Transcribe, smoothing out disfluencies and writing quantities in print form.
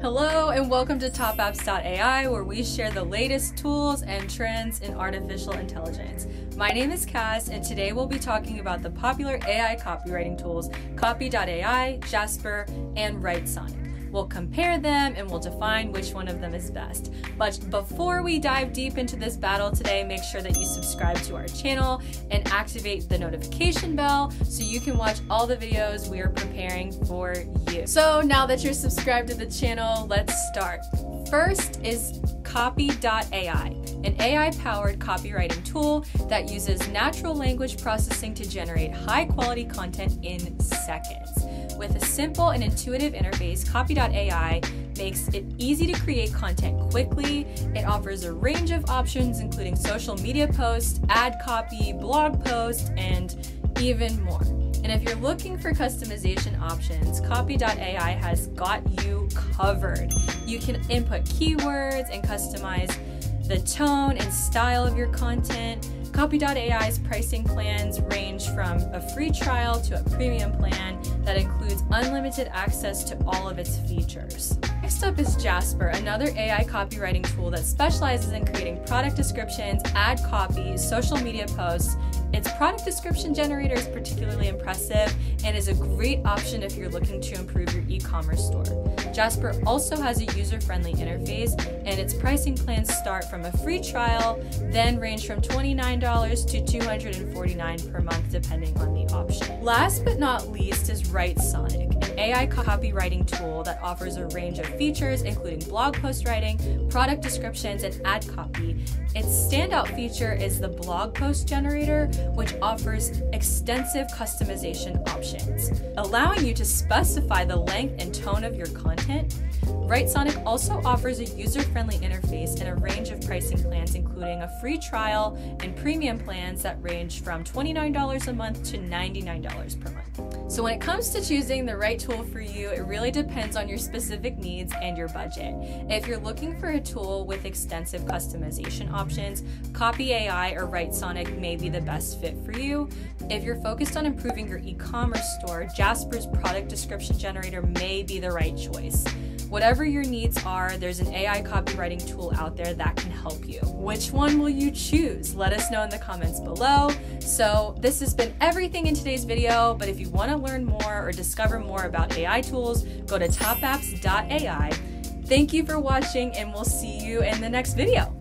Hello and welcome to topapps.ai, where we share the latest tools and trends in artificial intelligence. My name is Cass, and today we'll be talking about the popular AI copywriting tools Copy.ai, Jasper, and Writesonic. We'll compare them and we'll define which one of them is best. But before we dive deep into this battle today, make sure that you subscribe to our channel and activate the notification bell so you can watch all the videos we are preparing for you. So now that you're subscribed to the channel, let's start. First is Copy.ai, an AI-powered copywriting tool that uses natural language processing to generate high-quality content in seconds. With a simple and intuitive interface, Copy.ai makes it easy to create content quickly. It offers a range of options, including social media posts, ad copy, blog posts, and even more. And if you're looking for customization options, Copy.ai has got you covered. You can input keywords and customize the tone and style of your content. Copy.ai's pricing plans range from a free trial to a premium plan that includes unlimited access to all of its features. Next up is Jasper, another AI copywriting tool that specializes in creating product descriptions, ad copy, social media posts. Its product description generator is particularly impressive and is a great option if you're looking to improve your e-commerce store. Jasper also has a user-friendly interface, and its pricing plans start from a free trial, then range from $29 to $249 per month depending on the option. Last but not least is Writesonic, an AI copywriting tool that offers a range of features including blog post writing, product descriptions, and ad copy. Its standout feature is the blog post generator, which offers extensive customization options, allowing you to specify the length and tone of your content. Writesonic also offers a user-friendly interface and a range of pricing plans, including a free trial and premium plans that range from $29 a month to $99 per month. So when it comes to choosing the right tool for you, it really depends on your specific needs and your budget. If you're looking for a tool with extensive customization options, Copy.ai or Writesonic may be the best fit for you. If you're focused on improving your e-commerce store, Jasper's product description generator may be the right choice. Whatever your needs are, there's an AI copywriting tool out there that can help you. Which one will you choose? Let us know in the comments below. So this has been everything in today's video, but if you want to learn more or discover more about AI tools, go to topapps.ai. Thank you for watching, and we'll see you in the next video.